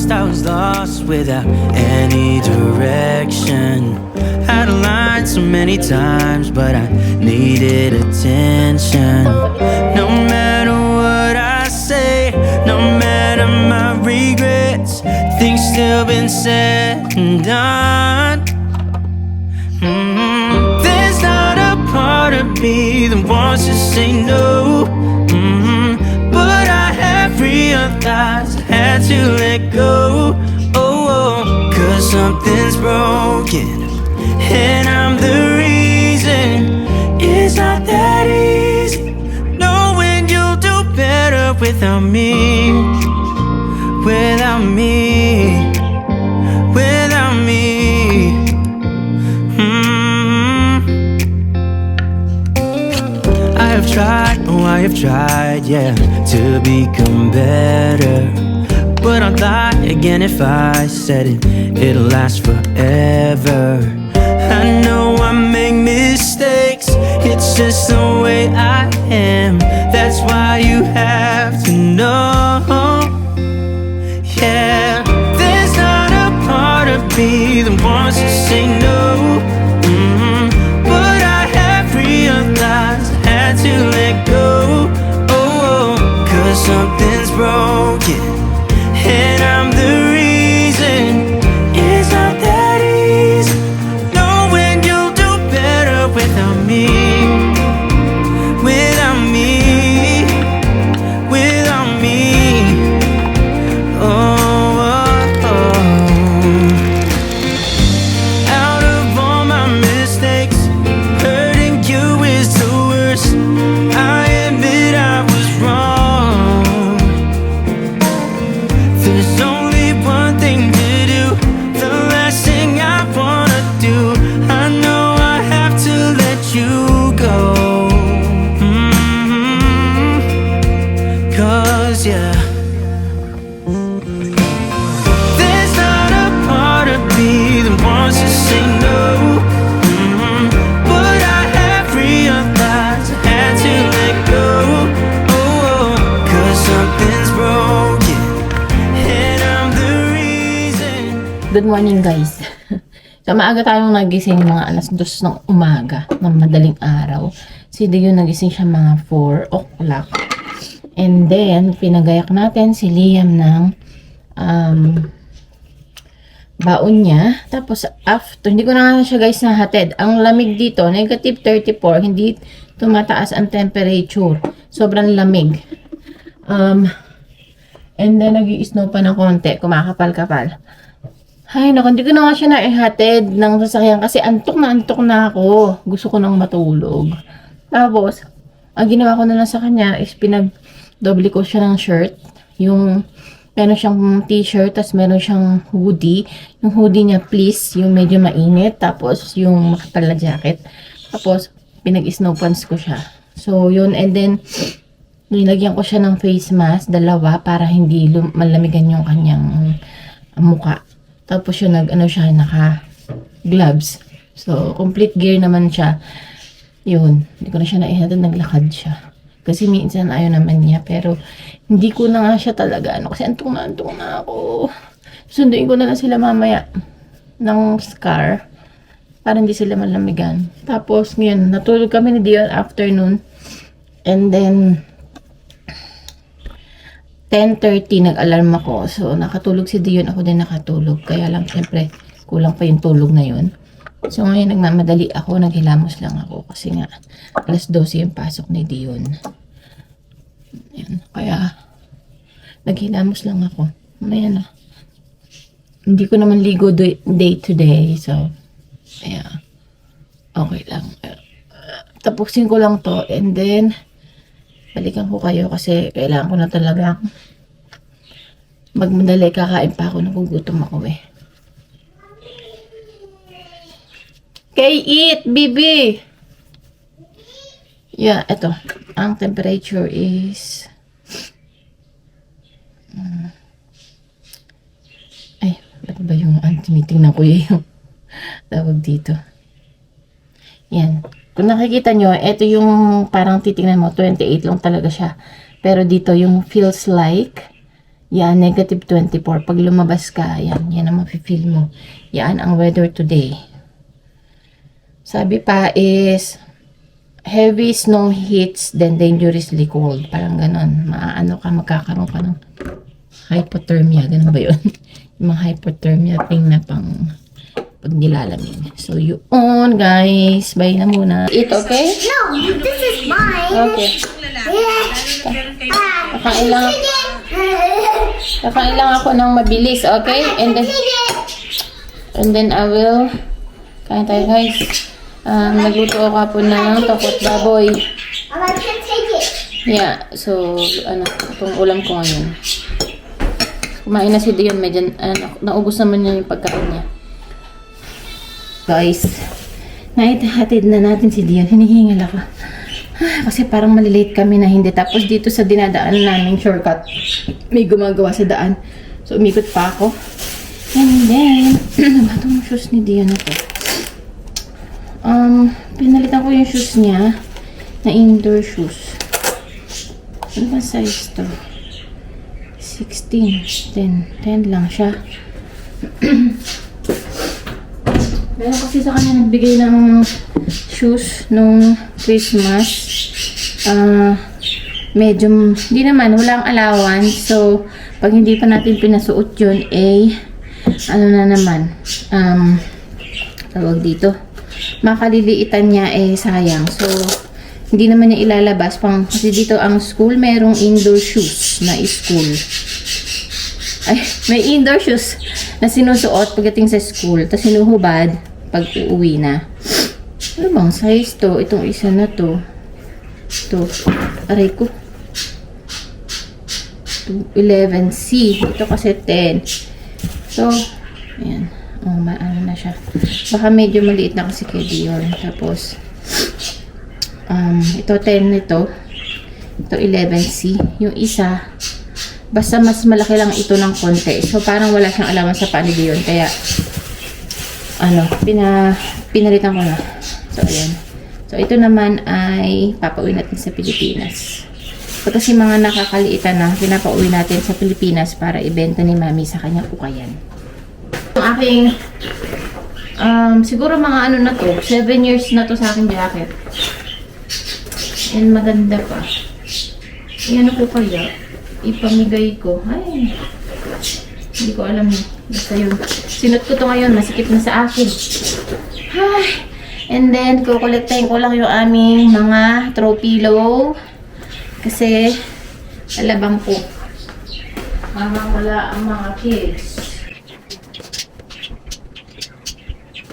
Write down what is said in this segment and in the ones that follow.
First I was lost without any direction. Had a line so many times, but I needed attention. No matter what I say, no matter my regrets, things still been said and done. There's not a part of me that wants to say no, but I have realized I had to let go. Cause something's broken and I'm the reason. It's not that easy knowing you'll do better without me. Without me. Without me. I have tried, oh I have tried, yeah, to become better. But I'd lie again if I said it'll last forever. I know I make mistakes, it's just the way I am. That's why you have to know, yeah. There's not a part of me that wants to say no, but I have realized I had to let go. Cause something's broken and I'm the reason. It's not that easy knowing you'll do better without me. Without me. Without me. Out of all my mistakes, hurting you is the worst. I admit I was wrong. There's only one thing to do, the last thing I wanna do. I know I have to let you go. Cause yeah, there's not a part of me that wants to say no, but I have realized I had to let go. Cause something's broken and I'm the reason. Good morning guys. So maaga tayong nagising, mga alas 2 ng umaga ng madaling araw. Si Dion nagising siya mga 4 o'clock. And then pinagayak natin si Liam ng baon niya. Tapos after, hindi ko na nga siya guys nahatid. Ang lamig dito, negative 34, hindi tumataas ang temperature. Sobrang lamig. And then nag-i-snow pa ng konti, kumakapal-kapal. Ay, naku, hindi ko na nga siya naihatid ng sasakyan kasi antok na ako. Gusto ko nang matulog. Tapos, ang ginawa ko na lang sa kanya is pinag-double ko siya ng shirt. Yung, meron siyang t-shirt, tapos meron siyang hoodie. Yung hoodie niya, please, yung medyo mainit. Tapos, yung makapal na jacket. Tapos, pinag-snow pants ko siya. So, yun. And then, nilagyan ko siya ng face mask, dalawa, para hindi malamigan yung kanyang muka. Tapos yun, naka-gloves. So, complete gear naman siya. Yun, hindi ko na siya naihatid, naglakad siya. Kasi minsan ayaw naman niya, pero hindi ko na nga siya talaga, kasi antok na ako. Sunduin ko na lang sila mamaya ng car, para hindi sila malamigan. Tapos, ngayon, natulog kami ni Dion afternoon. And then, 10:30 nag-alarm ako. So, nakatulog si Dion. Ako din nakatulog. Kaya lang, syempre, kulang pa yung tulog na yun. So, ngayon, nagmamadali ako. Naghilamos lang ako. Kasi nga, alas 12 yung pasok ni Dion. Ayan. Kaya, naghilamos lang ako. Mamaya na. Hindi ko naman ligo day to day. So, kaya, okay lang. Tapusin ko lang to. And then, balikan ko kayo kasi kailangan ko na talaga magmadali. Kakain pa ako, nagugutom ako eh. Okay, eat, baby! Yeah, eto. Ang temperature is ay, ano ba yung tinitingnan ko yung tawag dito. Yan. Kung nakikita nyo, ito yung parang titingnan mo, 28 lang talaga siya. Pero dito yung feels like Yan, negative 24. Pag lumabas ka, yan ang mafe-feel mo. Yan ang weather today. Sabi pa is, heavy snow hits, then dangerously cold. Parang ganon. Maano ka, magkakaroon ka ng hypothermia. Ganon ba yun? Yung mga hypothermia thing na pang pag nilalamig. So, yun, guys. Bye na muna. Eat, okay? No, this is mine. Okay. Kakain lang ako ng mabilis, okay? And then I will kain tayo, guys. Nagluto ako po ng tokot baboy. I can take it. Yeah, so itong ulam ko ngayon. Kumain na si Dion, medyo naubos naman niya yung pagkain niya. Guys, naitahatid na natin si Dion. Hinihingal ako. Kasi parang malilate kami na hindi. Tapos dito sa dinadaan namin shortcut, may gumagawa sa daan. So umikot pa ako. And then, ano ba itong shoes ni Dion na to? Pinalitan ko yung shoes niya na indoor shoes. Ano ba size to? 16, 10 lang siya. Meron kasi sa kanya nagbigay ng shoes nung Christmas. Medyo, hindi naman, walang allowance. So, pag hindi pa natin pinasuot yun, ano na naman, tawag dito, makaliliitan niya, sayang. So, hindi naman niya ilalabas pang, kasi dito ang school, merong indoor shoes na school. Ay, may indoor shoes na sinusuot pagdating sa school, tapos sinuhubad pag uuwi na. Ano bang size to? Itong isa na to. Ito. Aray ko. 11C. Ito kasi 10. So, ayan. Maano na siya. Baka medyo maliit na kasi kay Dion. Tapos, ito 10 nito. Ito 11C. Yung isa, basta mas malaki lang ito ng konti. So, parang wala siyang allowance sa paa ni Dion. Kaya, pinalitan ko na. So, ayan. So, ito naman ay papauwi natin sa Pilipinas. So, kasi mga nakakaliitan na, pinapauwi natin sa Pilipinas para ibenta ni Mami sa kanyang ukayan. Yung aking, siguro mga na to, 7 years na to sa aking jacket. And maganda pa. Yan ko kaya. Ipamigay ko. Ay, hindi ko alam. Basta yun. Sinot ko to ngayon. Masikip na sa akin. Ay. And then, kukolektahin ko lang yung aming mga throw pillow. Kasi, alabang po. Wala ang mga kids.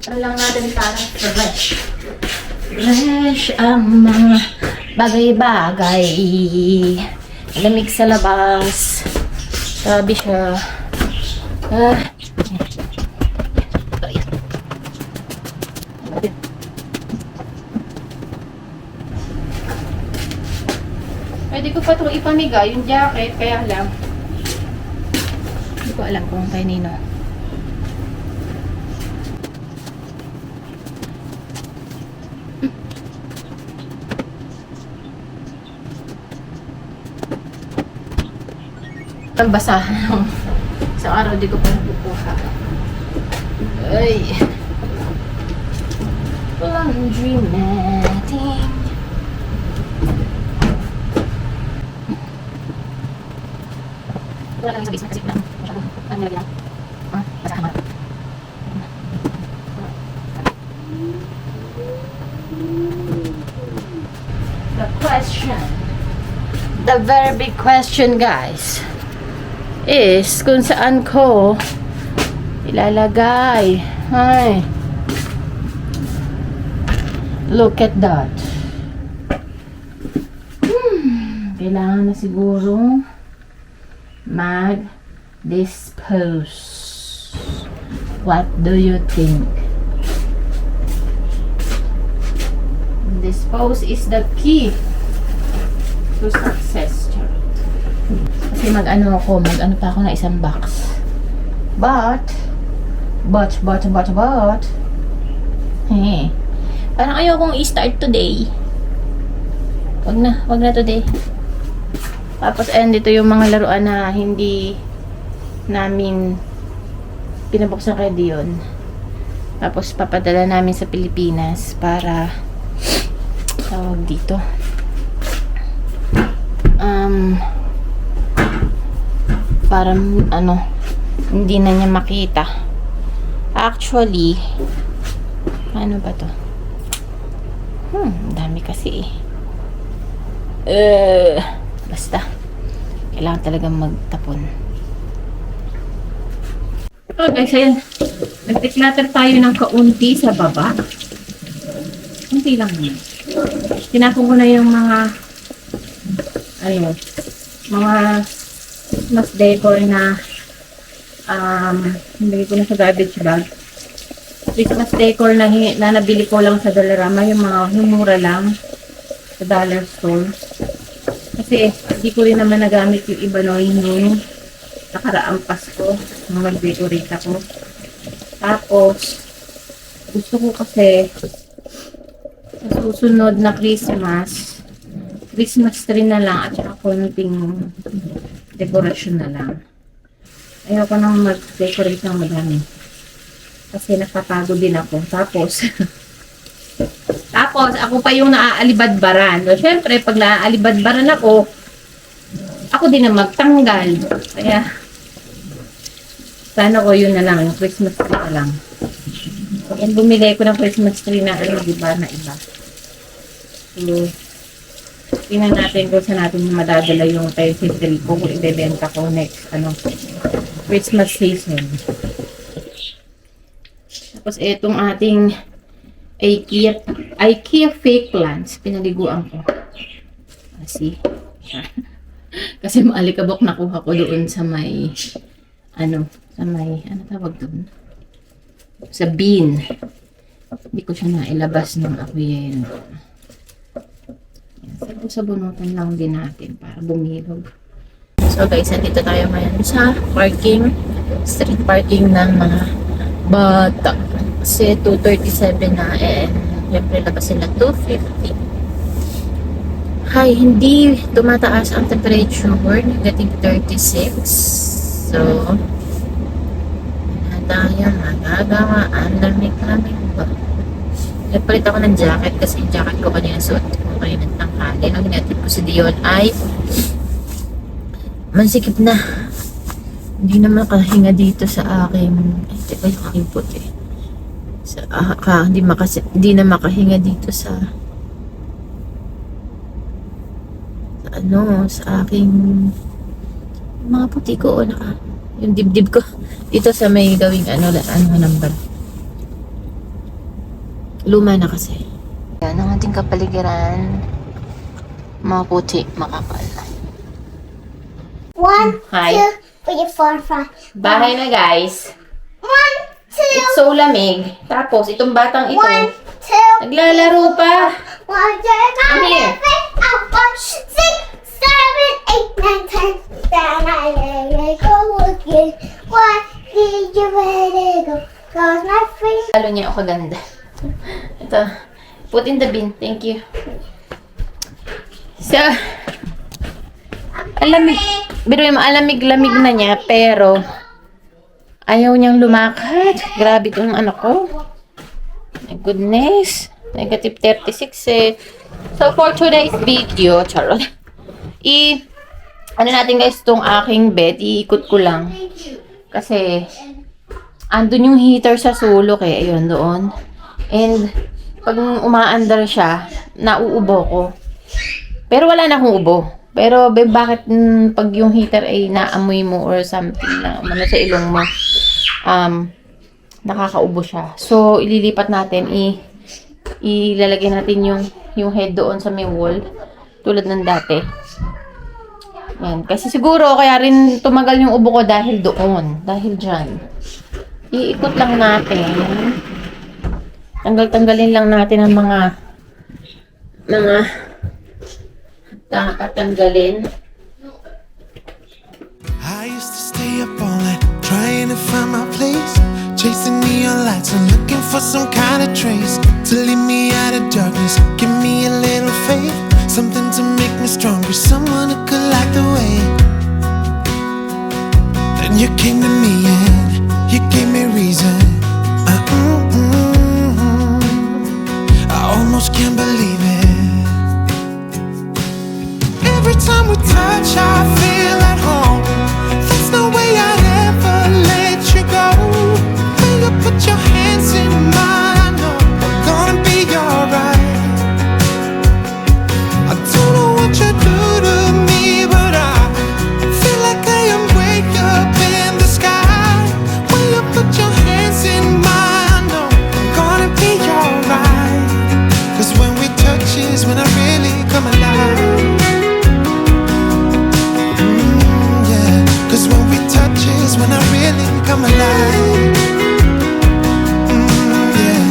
Ano lang natin parang fresh. Fresh ang mga bagay-bagay. Lamig sa labas. Sabi siya. Pwede ko pa itong ipamigay, yung jacket, kaya lang. Hindi ko alam kung kanino. Ang basahan. Isang araw di ko pa napukuha. Ay. Laundry matting. Wala lang sa basement kasi lang. Ano nilagay lang? Basahan mo. The question. The very big question, guys, is kung saan ko ilalagay. Ay. Look at that. Kailangan na siguro mag-dispose. What do you think? Dispose is the key to success. Kasi mag-ano pa ako na isang box. But, parang ayokong i-start today. Wag na today. Tapos, dito yung mga laruan na hindi namin pinabuksan kay Dion. Tapos papadala namin sa Pilipinas para tawag dito. Para ano, hindi na niya makita. Actually, ano ba to? Ang dami kasi basta kailangan talagang magtapon. So guys, ayan, nag-declutter tayo ng kaunti sa baba. Kunti lang yun. Tinapon ko na yung mga mga mas decor na nilagay ko na sa garbage bag. Christmas decor na nabili ko lang sa Dollarama, yung mura lang sa dollar store. Kasi hindi ko rin naman nagamit yung iba yung nakaraang Pasko nung mag-decorate ako. Tapos gusto ko kasi sa susunod na Christmas tree na lang at saka konting decoration na lang. Ayoko nang mag-decorate ng madami. Kasi napapagod din ako. Tapos ako pa yung naaalibadbaran. So, syempre, pag naaalibadbaran ako din ang magtanggal. Kaya, sana ko yun na lang. Yung Christmas tree na lang. Yan, bumili ko ng Christmas tree na diba, na iba. So, tingnan natin kung saan natin madadala yung Christmas tree ko kung ibebenta ko next, Christmas season. Tapos, itong ating IKEA fake plants, pinaliguan ko. Kasi, kasi maalikabok nakuha ko doon sa may, ano tawag doon? Sa bin. Hindi ko siya nailabas nung ako yan. Sabunutan lang din natin para bumilog. So guys, nandito tayo ngayon sa street parking ng mga bata. Kasi 2:37 na siyempre labas sila 2:50. Hi, hindi tumataas ang temperature, negative 36. So, tayo magagawa ang lamig-lamig ba? Nagpalit ako ng jacket kasi yung jacket ko kanina suot ko kanina ng tanghali. Ang hinatid ko si Dion ay mansikip na. Hindi na makahinga dito sa aking teka yung aking puti. Hindi na makahinga dito sa aking mga puti ko yung dibdib ko dito sa may gawing number. Luma na kasi. Yan ang ating kapaligiran. Mga puti, makapal. 1, Hi. 2, 3, 4, 5. Bahay na guys. 1, 2, It's so lamig. Tapos itong batang ito 1, 2, naglalaro pa. 1, 2, Come here. 3, 4, 5, 6, 7, 8, 9, 10. Then I let it go again. Why did you let it go? Cause my friend. Lalo niya ako ganda. Ito. Put in the bin. Thank you. So, alamig. Biruin mo, alamig-lamig na niya. Pero, ayaw niyang lumakad. Grabe itong anak ko. My goodness. Negative 36 So, for today's video, charot. Natin guys, itong aking bed. Iikot ko lang. Kasi, andun yung heater sa sulok ayun, doon. And, pag umaandar siya, nauubo ko. Pero wala na akong ubo. Pero, bakit pag yung heater ay naamoy mo or something na sa ilong mo, nakakaubo siya. So, ililipat natin, ilalagay natin yung head doon sa may wall. Tulad ng dati. Yan. Kasi siguro, kaya rin tumagal yung ubo ko dahil doon. Dahil dyan. Iikot lang natin. Tanggalin lang natin ang mga tatanggalin. I used to stay up all night trying to find my place, chasing neon lights and looking for some kind of trace to lead me out of darkness. Give me a little faith, something to make me stronger, someone who could light the way. Then You came to me and you gave me reason. I almost can't believe it. Every time we touch, I feel at home. There's no way I'd ever let you go. When you put your hands in mine, I know I'm gonna be alright. I don't know what you do to me, but I feel like I am way up in the sky. When you put your hands in mine, I know I'm gonna be alright. 'Cause when we touch is when I really come alive. Yeah. 'Cause when we touch is when I really come alive. Yeah.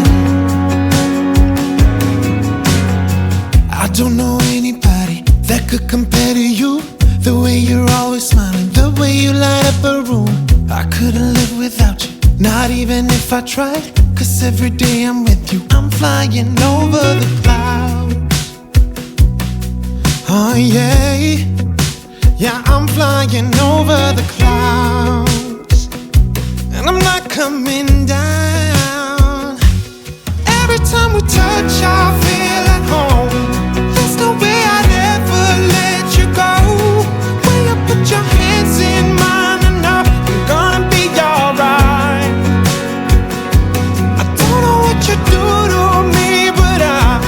I don't know anybody that could compare to you. The way you're always smiling, the way you light up a room. I couldn't live without you, not even if I tried. 'Cause every day I'm with you, I'm flying over the clouds. Oh yeah, yeah, I'm flying over the clouds. And I'm not coming down. Every time we touch, I feel at home. There's no way I'd ever let you go. When you put your hands in mine, I know I'm gonna be alright. I don't know what you do to me, but I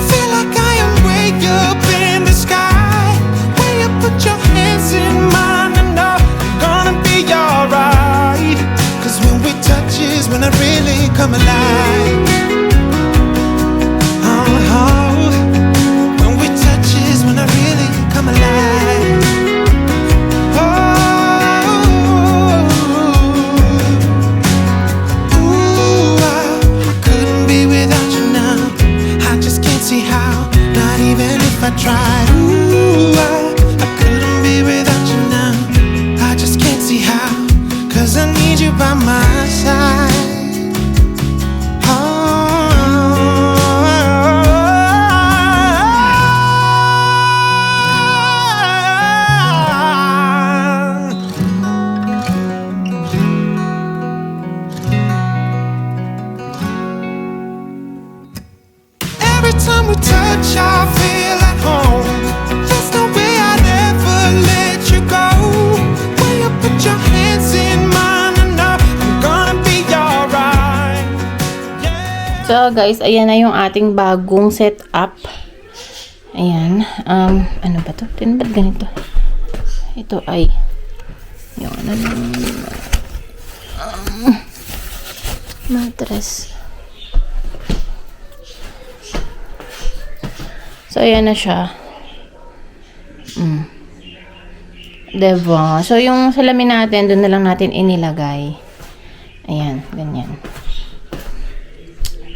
feel like I am way up in the sky. When you put your hands in mine, I know I'm gonna be alright. 'Cause when we touch is when I really come alive. When we touch is when I really come alive. I couldn't be without you now. I just can't see how, not even if I tried. I couldn't be without you now. I just can't see how, 'cause I need you by my side. Every time we touch, I feel at home. There's no way I'd ever let you go. When you put your hands in mine, I know I'm gonna be alright. Yeah. So guys, ayan na yung ating bagong setup. Ayan. Ano ba to? Ba't ganito? Ito ay yung mattress. So, ayan na siya. Diba? So, yung salamin natin, doon na lang natin inilagay. Ayan, ganyan.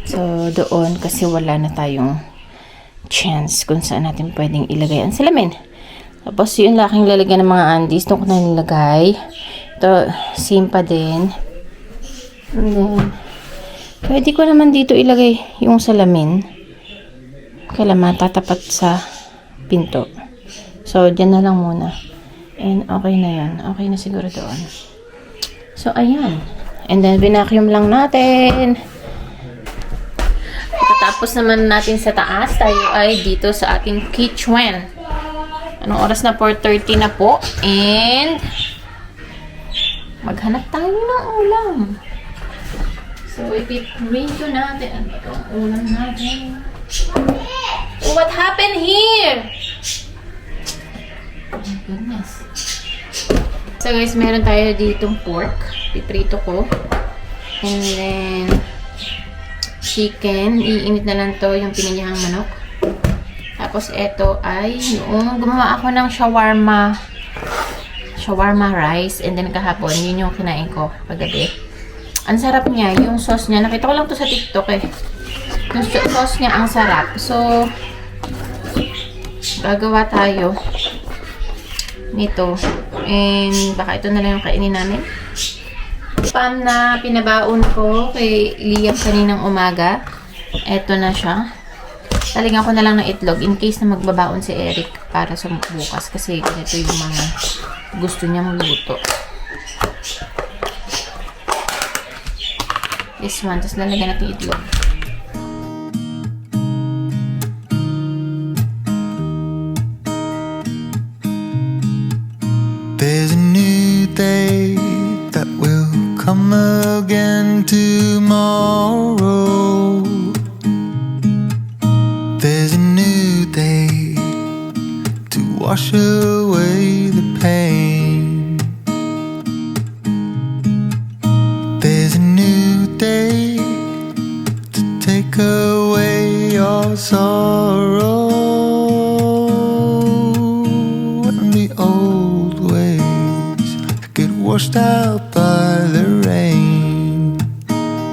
So, doon, kasi wala na tayong chance kung saan natin pwedeng ilagay ang salamin. Tapos, yung laking lalagyan ng mga undies, doon ko na nilagay. Ito, same pa din. And then, pwede ko naman dito ilagay yung salamin. Kailangan tatapat sa pinto. So, dyan na lang muna. And, okay na yan. Okay na siguro doon. So, ayan. And then, binacuum lang natin. Pagkatapos naman natin sa taas, tayo ay dito sa ating kitchen. Anong oras na? 4:30 na po. And, maghanap tayo ng ulam. So, ipiprito natin. Ano itong ulam natin? What happened here? Oh my goodness. So guys, meron tayo ditong pork. Piprito ko. And then, chicken. Iinit na lang to yung pininyahang manok. Tapos ito ay yung gumawa ako ng shawarma rice. And then kahapon, yun yung kinain ko paggabi. Ang sarap niya. Yung sauce niya. Nakita ko lang to sa TikTok eh. Yung sauce niya ang sarap. So, gagawa tayo nito. And baka ito na lang yung kainin namin. Spam na pinabaon ko kay Liam kaninang umaga. Ito na siya. Talagyan ko na lang ng itlog in case na magbabaon si Eric para sa bukas. Kasi ito yung mga gusto niya magluto. This one, tapos lalagyan natin itlog. There's a new day that will come again tomorrow. There's a new day to wash away the pain. There's a new day to take away your sorrow and the old ways get washed out